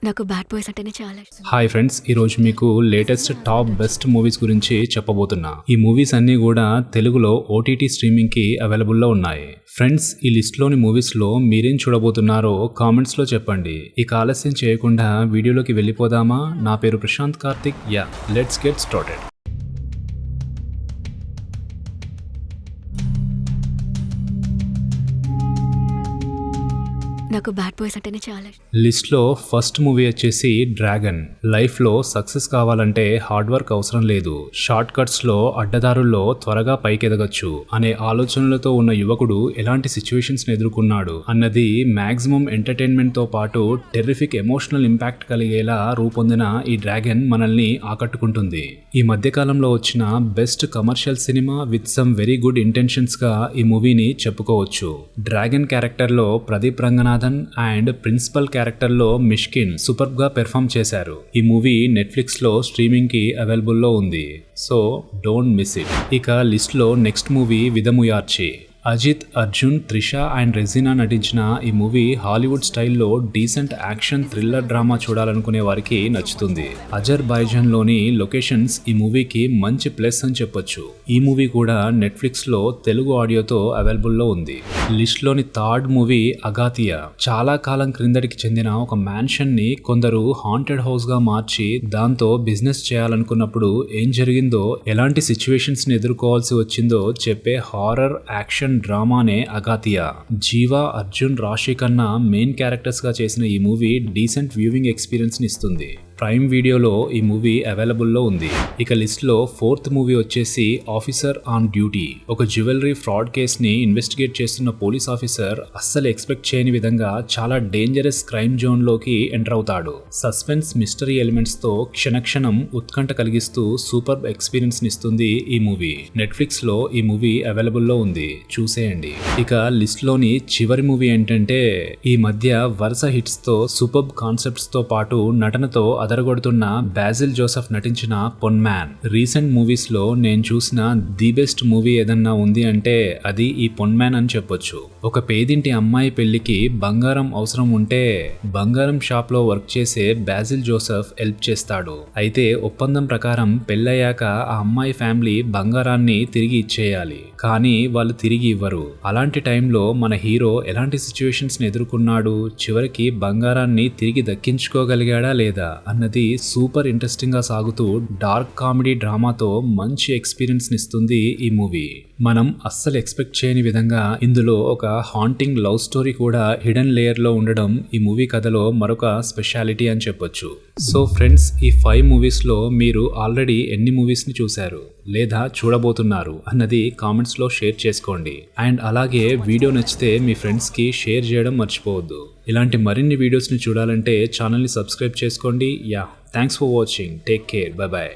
నాకు bad boys అంటేనే చాలా ఇష్టం. హాయ్ ఫ్రెండ్స్, ఈరోజు మీకు లేటెస్ట్ టాప్ బెస్ట్ మూవీస్ గురించి చెప్పబోతున్నా. ఈ మూవీస్ అన్నీ కూడా తెలుగులో ఓటీటీ స్ట్రీమింగ్కి అవైలబుల్లో ఉన్నాయి. ఫ్రెండ్స్, ఈ లిస్ట్లోని మూవీస్లో మీరేం చూడబోతున్నారో కామెంట్స్లో చెప్పండి. ఇక ఆలస్యం చేయకుండా వీడియోలోకి వెళ్ళిపోదామా? నా పేరు Prashanth Karthik. Let's get started. నాకు బ్యాడ్ బాయ్స్ అంటేనే చాలా ఇష్టం. లిస్ట్లో ఫస్ట్ మూవీ వచ్చేసి డ్రాగన్. లైఫ్లో సక్సెస్ కావాలంటే హార్డ్ వర్క్ అవసరం లేదు, షార్ట్ కట్స్లో అడ్డదారుల్లో త్వరగా పైకెదగచ్చు అనే ఆలోచనలతో ఉన్న యువకుడు ఎలాంటి సిచ్యువేషన్స్ని ఎదుర్కొన్నాడు అన్నది మ్యాక్సిమం ఎంటర్టైన్మెంట్తో పాటు టెర్రిఫిక్ ఎమోషనల్ ఇంపాక్ట్ కలిగేలా రూపొందిన ఈ డ్రాగన్ మనల్ని ఆకట్టుకుంటుంది. ఈ మధ్యకాలంలో వచ్చిన best commercial cinema with some very good ఇంటెన్షన్స్గా ఈ మూవీని చెప్పుకోవచ్చు. డ్రాగన్ క్యారెక్టర్లో Pradeep Ranganathan and principal character లో మిష్కిన్ సూపర్ గా పెర్ఫామ్ చేశారు. ఈ మూవీ నెట్ఫ్లిక్స్ లో స్ట్రీమింగ్ కి అవైలబుల్ లో ఉంది, సో డోంట్ మిస్ ఇట్. ఇక లిస్ట్ లో next movie Vidaamuyarchi. Ajith, Arjun, Trisha and Regina నటించిన ఈ మూవీ హాలీవుడ్ స్టైల్లో డీసెంట్ యాక్షన్ థ్రిల్లర్ డ్రామా చూడాలనుకునే వారికి నచ్చుతుంది. అజర్బైజాన్ లోని లొకేషన్స్ ఈ మూవీకి మంచి ప్లస్ అని చెప్పొచ్చు. ఈ మూవీ కూడా నెట్ఫ్లిక్స్ లో తెలుగు ఆడియోతో అవైలబుల్ లో ఉంది. లిస్ట్ లోని థర్డ్ మూవీ అగాతియా. చాలా కాలం క్రిందటికి చెందిన ఒక మ్యాన్షన్ ని కొందరు హాంటెడ్ హౌస్ గా మార్చి దాంతో బిజినెస్ చేయాలనుకున్నప్పుడు ఏం జరిగిందో, ఎలాంటి సిచ్యువేషన్స్ ని ఎదుర్కోవాల్సి వచ్చిందో చెప్పే హారర్ యాక్షన్ డ్రామానే అగాతియా. జీవా, అర్జున్, రాశి కన్నా మెయిన్ క్యారెక్టర్స్ గా చేసిన ఈ మూవీ డీసెంట్ వ్యూవింగ్ ఎక్స్పీరియన్స్ ని ఇస్తుంది. ప్రైమ్ వీడియోలో ఈ మూవీ అవైలబుల్లో ఉంది. ఇక లిస్ట్లో ఫోర్త్ మూవీ వచ్చేసి ఆఫీసర్ ఆన్ డ్యూటీ. ఒక జ్యువెలరీ ఫ్రాడ్ కేసుని ఇన్వెస్టిగేట్ చేస్తున్న పోలీస్ ఆఫీసర్ అస్సలు ఎక్స్పెక్ట్ చేయని విధంగా చాలా డేంజరస్ క్రైమ్ జోన్ లోకి ఎంటర్ అవుతాడు. సస్పెన్స్, మిస్టరీ ఎలిమెంట్స్ తో క్షణక్షణం ఉత్కంఠ కలిగిస్తూ సూపర్ ఎక్స్పీరియన్స్ ఇస్తుంది ఈ మూవీ. నెట్ఫ్లిక్స్ లో ఈ మూవీ అవైలబుల్లో ఉంది, చూసేయండి. ఇక లిస్ట్ లోని చివరి మూవీ ఏంటంటే, ఈ మధ్య వరుస హిట్స్ తో సూపర్ కాన్సెప్ట్స్ తో పాటు నటనతో అదరగొడుతున్న బాసిల్ జోసెఫ్ నటించిన పొన్మ్యాన్. రీసెంట్ మూవీస్ లో నేను చూసిన ది బెస్ట్ మూవీ ఏదన్నా ఉంది అంటే అది ఈ పొన్మ్యాన్ అని చెప్పొచ్చు. ఒక పేదింటి అమ్మాయి పెళ్లికి బంగారం అవసరం ఉంటే బంగారం షాప్ లో వర్క్ చేసే బాసిల్ జోసెఫ్ హెల్ప్ చేస్తాడు. అయితే ఒప్పందం ప్రకారం పెళ్ళయ్యాక ఆ అమ్మాయి ఫ్యామిలీ బంగారాన్ని తిరిగి ఇచ్చేయాలి, కానీ వాళ్ళు తిరిగి ఇవ్వరు. అలాంటి టైంలో మన హీరో ఎలాంటి సిచ్యువేషన్స్ ని ఎదుర్కొన్నాడు, చివరికి బంగారాన్ని తిరిగి దక్కించుకోగలిగాడా లేదా అన్నది సూపర్ ఇంట్రెస్టింగ్ గా సాగుతూ డార్క్ కామెడీ డ్రామాతో మంచి ఎక్స్పీరియన్స్ ఇస్తుంది ఈ మూవీ. మనం అస్సలు ఎక్స్పెక్ట్ చేయని విధంగా ఇందులో ఒక హాంటింగ్ లవ్ స్టోరీ కూడా హిడెన్ లేయర్ లో ఉండడం ఈ మూవీ కథలో మరొక స్పెషాలిటీ అని చెప్పొచ్చు. సో ఫ్రెండ్స్, ఈ 5 మూవీస్ లో మీరు ఆల్రెడీ ఎన్ని మూవీస్ ని చూశారు లేదా చూడబోతున్నారు అన్నది కామెంట్స్ లో షేర్ చేసుకోండి. అండ్ అలాగే వీడియో నచ్చితే మీ ఫ్రెండ్స్ కి షేర్ చేయడం మర్చిపోవద్దు. ఇలాంటి మరిన్ని వీడియోస్ ని చూడాలంటే ఛానల్ ని సబ్స్క్రైబ్ చేసుకోండి. Thanks for watching. Take care. By by.